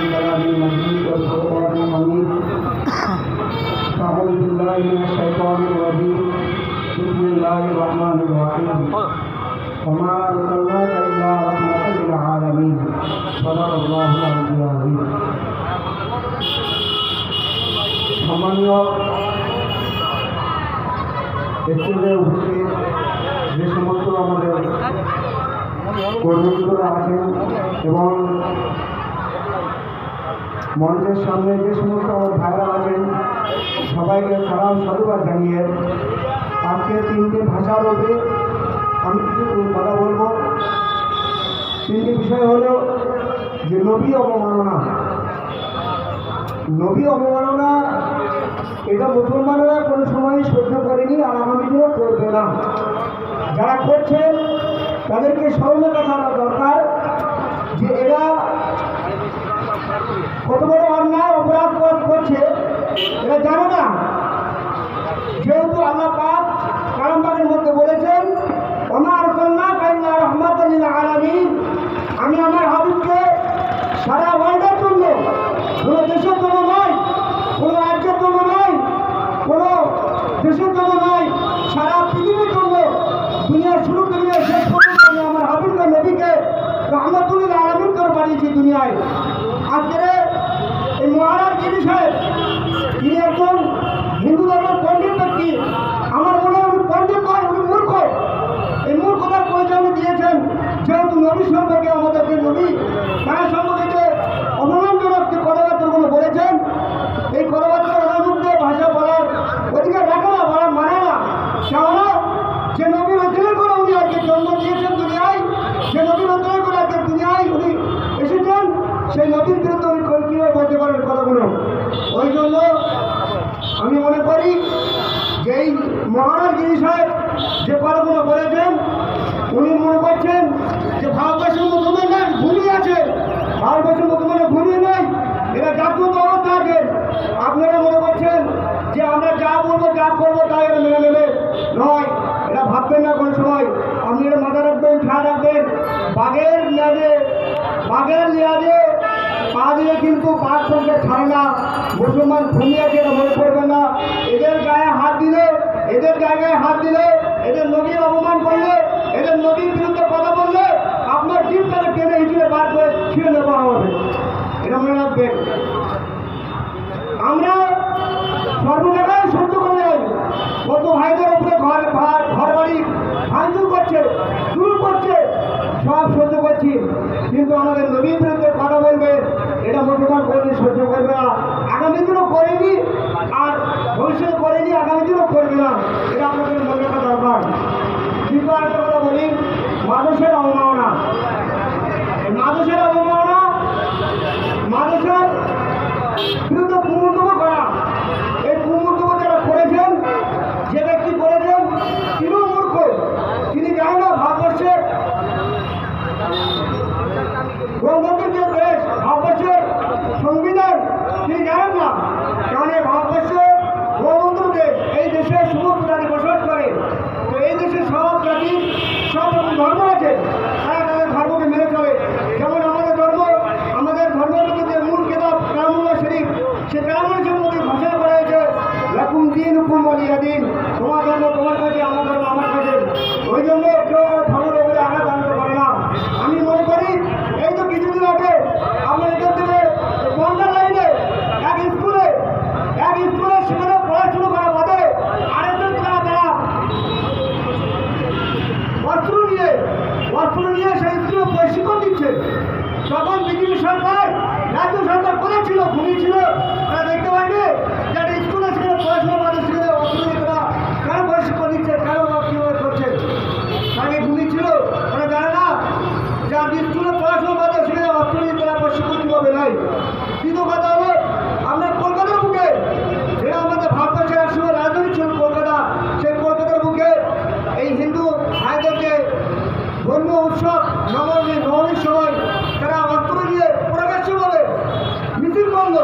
الكلام المجيد والقرآن الحميد. أعوذ بالله من الشيطان الرجيم. بسم الله الرحمن الرحيم. وما أرسلناك إلا رحمة للعالمين. صدق الله العظيم. সম্মানীয় স্টেজে উপস্থিত যে সমস্ত আমাদের কর্মীরা আছেন এবং মঞ্চের সামনে যে সমস্ত আমার ভাইরা আছেন, সবাইকে সালাম সাধুবাদ জানিয়ে আজকে তিনটে ভাষা বলতে আমি কিছু কথা বলবো। তিনটি বিষয় হলো যে নবী অবমাননা। নবী অবমাননা এটা মুসলমানেরা কোনো সময় সহ্য করেনি আর আগামী দিনেও করবে না। যারা করছেন তাদেরকে স্মরণে রাখা দরকার যে এরা কত বড় অন্যায় অপরাধ করছে এরা জানে না। যেহেতু আল্লাহ পাক কালাম পাকের মধ্যে বলেছেন ওমা আরসালনাকা ইল্লা রাহমাতাল লিল আলামিন, আমি আমার হাবিবকে সারা ওয়ার্ল্ডের জন্য, কোনো দেশের জন্য নয়, কোনো রাজ্যের জন্য নয়, কোনো দেশের জন্য নয়, সারা পৃথিবীর জন্য, দুনিয়ার শুরু থেকে শেষ পর্যন্ত আমি আমার হাবিবকে নবীকে রাহমাতুল লিল আলামিন করে পাঠিয়েছি দুনিয়ায়। আজকের এই মহারাজ যিনি সাহেব, তিনি একজন হিন্দু ধর্মের পণ্ডিত ব্যক্তি। আমার মনে হয় উনি পণ্ডিত নয়, উনি মূর্খ। এই মূর্খতার পরিচয় উনি দিয়েছেন যেহেতু নবী সম্পর্কে, আমাদের যে নবী তারা সম্পর্কে যে অপমানজনক যে কথাবার্তাগুলো বলেছেন, এই কথাবার্তা ওনার মধ্যে ভাষা বলার অধিকার রাখে না, বলার মানে না। কেননা যে নবীর অধীনে করে উনি আজকে জন্ম দিয়েছেন দুনিয়ায়, যে নবীর অধীনে করে আজকে দুনিয়ায় উনি এসেছেন, সেই নবীর বিরুদ্ধে উনি কীভাবে বলতে পারেন কথাগুলো? ওই জন্য আমি মনে করি যে এই মহারাজ গিরি সাহেব যে কথাগুলো বলেছেন, উনি মনে করছেন যে ভারতবর্ষের মুসলমানরা ঘুমিয়ে আছে। ভারতবর্ষের মুসলমানরা ঘুমিয়ে নেই, এরা জাগ্রত অবস্থা আছে। আপনারা মনে করছেন যে আমরা যা বলবো যা করবো তাই এরা মেনে নেবে, নয়। এরা ভাববেন না কোনো সময়। আপনি এটা মাথা রাখবেন, খেয়াল রাখবেন। বাঘের লিয়াজে পা দিলে কিন্তু বাঘ সঙ্গে ছাড়ে না। মুসলমান ঘুমিয়ে আছে এটা মনে করবেন না। এদের গায়ে হাত দিলে, এদের জায়গায় হাত দিলে, এদের নবীর অপমান করলে, এদের নবীর বিরুদ্ধে কথা বললে আপনার জীব তারা টেনে হিসেবে বার করে ছিঁড়ে নেওয়া হবে, এটা মনে রাখবেন। আমরা সর্বজায়গায় সহ্য করে যাই। কত ভাইদের উপরে ঘর বাড়ি ভাঙচুর করছে, দূর করছে, সব সহ্য করছি, কিন্তু আমাদের নবীর বিরুদ্ধে কথা বলবে এটা মুসলমান কোনদিন সহ্য করবে না। আগামী দিনও করেনি, আর ভবিষ্যৎ করেনি, আগামী দিনও করবে না। এটা আপনাদের মনে রাখা দরকার। কিন্তু একটা কথা বলি, মানুষের অবমাননা, মানুষের অবমাননা, মানুষের বিরুদ্ধে কুমন্তব্য করা, এই কুমন্তব্য যারা করেছেন, যে ব্যক্তি করেছেন তিনিও মূর্খ। তিনি জানেন না ভারতবর্ষের গণতন্ত্রের যে দেশ, ভারতবর্ষের সংবিধান তিনি জানেন না। কারণ এই ভারতবর্ষে গণতন্ত্র দেশ, এই দেশে সমস্ত জাতি বসবাস করে। তো এই দেশে সব জাতির সব রকম ধর্ম আছে, তারা তাদের ধর্মকে মেনে চলে। যেমন আমাদের ধর্ম, আমাদের ধর্মের মধ্যে যে মূল কেতাব কালামুল্লাহ শরীফ, সে কালামুল্লাহ শরীফের মধ্যে ঘোষণা করা হয়েছে লাকুম দীনুকুম ওয়ালিয়া দীন, তোমার ধর্ম তোমার কাছে, আমার ধর্ম আমার কাছে। ওই জন্য কেউ ধর্মের উপরে আঘাত আনতে পারে না। আমি মনে করি এই তো কিছুদিন আগে আমরা এখান থেকে বন্যার লাইনে এক স্কুলে সেখানে পড়াশুনো করা বাদে আরেকজন তারা অস্ত্র নিয়ে সেই স্কুলে প্রশিক্ষণ দিচ্ছে। তখন বিজেপি সরকার, রাজ্য সরকার করেছিল, ঘুমিয়েছিল, তারা দেখতে পায়নি যে একটা স্কুলে সেখানে পড়াশোনা বাদে সেখানে অস্ত্র নিয়ে তারা কেন প্রশিক্ষণ দিচ্ছে, কেন কীভাবে করছে, তাকে ঘুমিয়েছিল। তারা জানে না যে আপনি স্কুলে পড়াশোনা বাদে সেখানে অস্ত্র নিয়ে তারা প্রশিক্ষণ কীভাবে নেয়। কিন্তু কথা হলো আমরা কলকাতার বুকে, যেটা আমাদের ভারতবর্ষের একসময় রাজধানী ছিল কলকাতা, সেই কলকাতার বুকে এই হিন্দু ভাইদের যে ধর্মীয় উৎসব নবমীর সময় তারা অস্ত্র নিয়ে প্রকাশ্যভাবে মিছিল করল।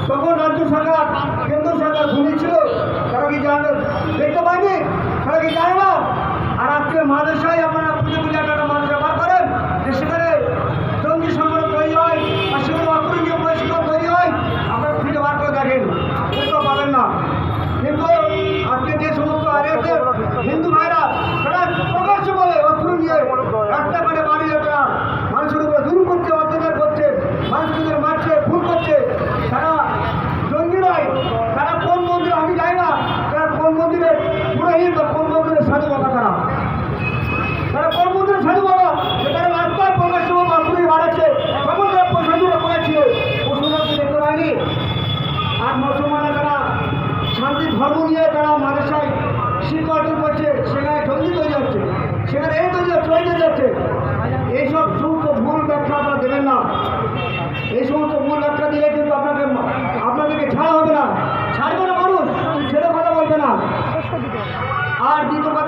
তখন রাজ্য সরকার, কেন্দ্র সরকার ঘুমিয়েছিল, তারা কি জানে, দেখতে পায়নি, তারা কি জানে না। আর আজকে মাদ্রাসায় আপনারা পুজো একটা মাদ্রাসা বার করেন যে সেখানে জঙ্গি সংগঠন তৈরি হয়, আর সেখানে অস্ত্র নিয়ে আর দ্বিতীয় কথা